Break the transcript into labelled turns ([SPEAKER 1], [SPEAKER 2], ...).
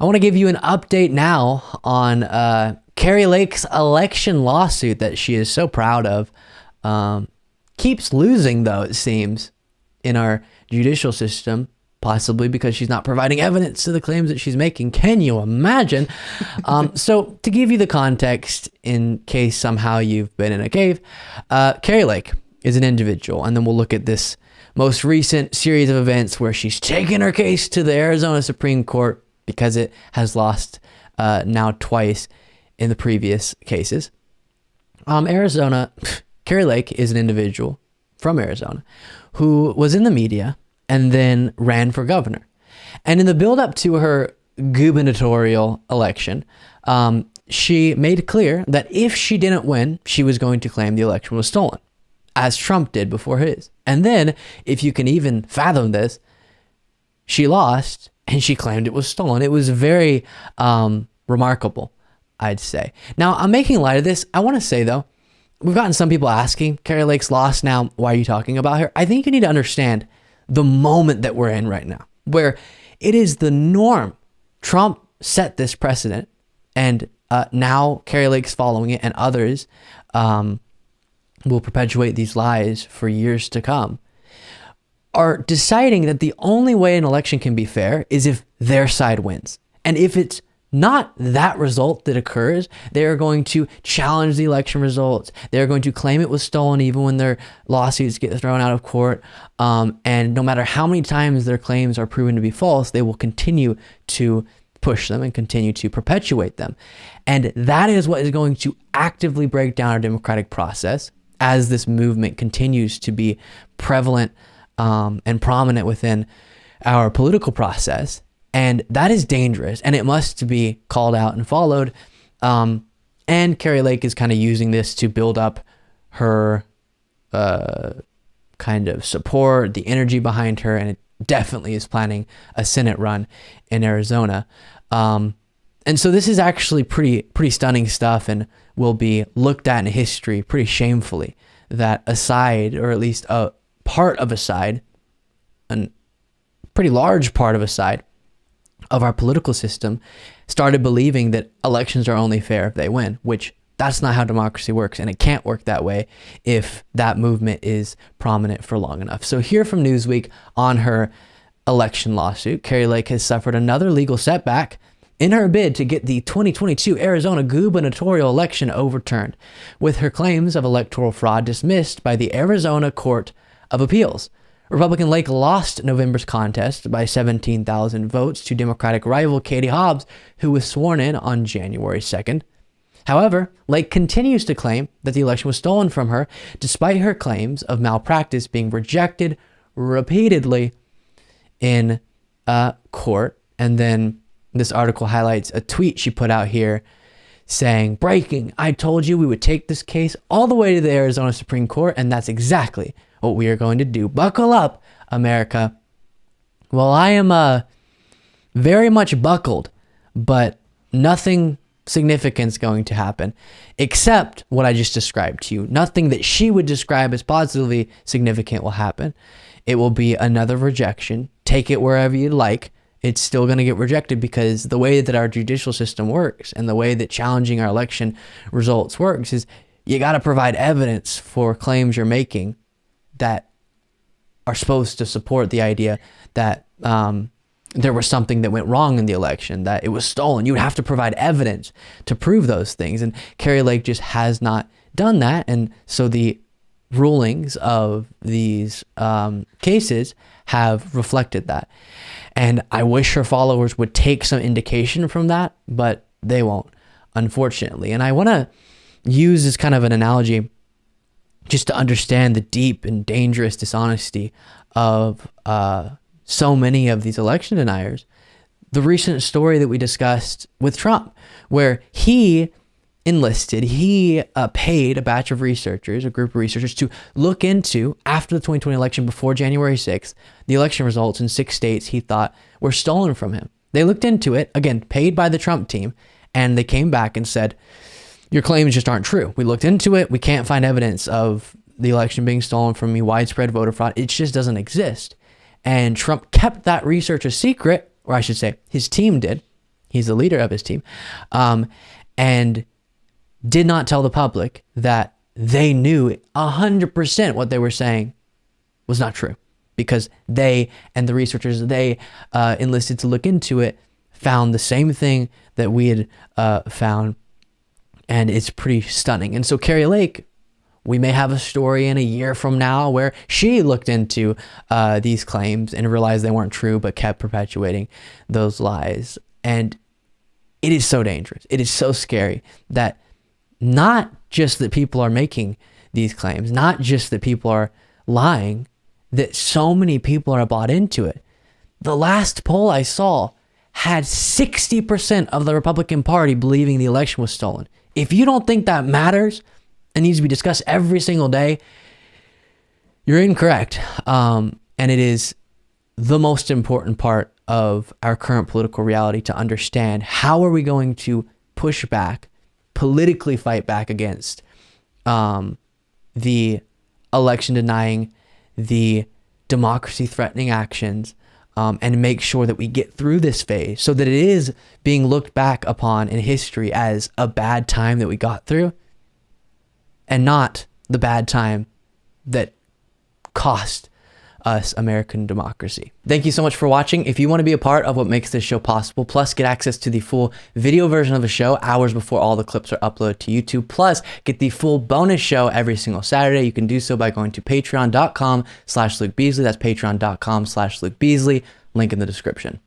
[SPEAKER 1] I want to give you an update now on Kari Lake's election lawsuit that she is so proud of. Keeps losing, though, it seems, in our judicial system, possibly because she's not providing evidence to the claims that she's making. Can you imagine? So to give you the context, in case somehow you've been in a cave, Kari Lake is an individual, and then we'll look at this most recent series of events where she's taken her case to the Arizona Supreme Court because it has lost now twice in the previous cases. Kari Lake is an individual from Arizona who was in the media and then ran for governor. And in the build up to her gubernatorial election, she made clear that if she didn't win, she was going to claim the election was stolen, as Trump did before his. And then, if you can even fathom this, she lost and she claimed it was stolen. It was very remarkable, I'd say. Now, I'm making light of this. I want to say, though, we've gotten some people asking, Kari Lake's lost now, why are you talking about her? I think you need to understand the moment that we're in right now, where it is the norm. Trump set this precedent, and now Kari Lake's following it, and others will perpetuate these lies for years to come, are deciding that the only way an election can be fair is if their side wins. And if it's not that result that occurs, they are going to challenge the election results. They're going to claim it was stolen even when their lawsuits get thrown out of court. And no matter how many times their claims are proven to be false, they will continue to push them and continue to perpetuate them. And that is what is going to actively break down our democratic process as this movement continues to be prevalent and prominent within our political process. And that is dangerous, and it must be called out and followed. And Kari Lake is kind of using this to build up her kind of support, the energy behind her, and it definitely is planning a Senate run in Arizona. And so this is actually pretty stunning stuff, and will be looked at in history pretty shamefully, that a side, or at least a part of a side, a pretty large part of a side of our political system, started believing that elections are only fair if they win, which that's not how democracy works, and it can't work that way if that movement is prominent for long enough. So here from Newsweek on her election lawsuit, Kari Lake has suffered another legal setback in her bid to get the 2022 Arizona gubernatorial election overturned, with her claims of electoral fraud dismissed by the Arizona Court of Appeals. Republican Lake lost November's contest by 17,000 votes to Democratic rival Katie Hobbs, who was sworn in on January 2nd. However, Lake continues to claim that the election was stolen from her, despite her claims of malpractice being rejected repeatedly in court. And then this article highlights a tweet she put out here saying, "Breaking, I told you we would take this case all the way to the Arizona Supreme Court, and that's exactly what we are going to do. Buckle up, America." Well, I am very much buckled, but nothing significant is going to happen except what I just described to you. Nothing that she would describe as positively significant will happen. It will be another rejection. Take it wherever you'd like. It's still going to get rejected, because the way that our judicial system works and the way that challenging our election results works is you got to provide evidence for claims you're making that are supposed to support the idea that there was something that went wrong in the election, that it was stolen. You would have to provide evidence to prove those things. And Kari Lake just has not done that. And so the rulings of these cases have reflected that. And I wish her followers would take some indication from that, but they won't, unfortunately. And I want to use this kind of an analogy just to understand the deep and dangerous dishonesty of so many of these election deniers. The recent story that we discussed with Trump, where he paid a batch of researchers, a group of researchers, to look into, after the 2020 election, before January 6th, the election results in 6 states he thought were stolen from him. They looked into it, again, paid by the Trump team, and they came back and said, your claims just aren't true. We looked into it. We can't find evidence of the election being stolen from me, widespread voter fraud. It just doesn't exist. And Trump kept that research a secret, or I should say his team did. He's the leader of his team. And did not tell the public that they knew 100% what they were saying was not true, because they and the researchers they enlisted to look into it found the same thing that we had found, and it's pretty stunning. And so Kari Lake, we may have a story in a year from now where she looked into these claims and realized they weren't true, but kept perpetuating those lies. And it is so dangerous. It is so scary that not just that people are making these claims, not just that people are lying, that so many people are bought into it. The last poll I saw had 60% of the Republican Party believing the election was stolen. If you don't think that matters and needs to be discussed every single day, you're incorrect. And it is the most important part of our current political reality to understand how are we going to push back, politically fight back against the election denying, the democracy threatening actions, and make sure that we get through this phase so that it is being looked back upon in history as a bad time that we got through, and not the bad time that cost us American democracy. Thank you so much for watching. If you want to be a part of what makes this show possible, plus get access to the full video version of the show hours before all the clips are uploaded to YouTube, plus get the full bonus show every single Saturday, you can do so by going to patreon.com/Luke Beasley. That's patreon.com/Luke Beasley. Link in the description.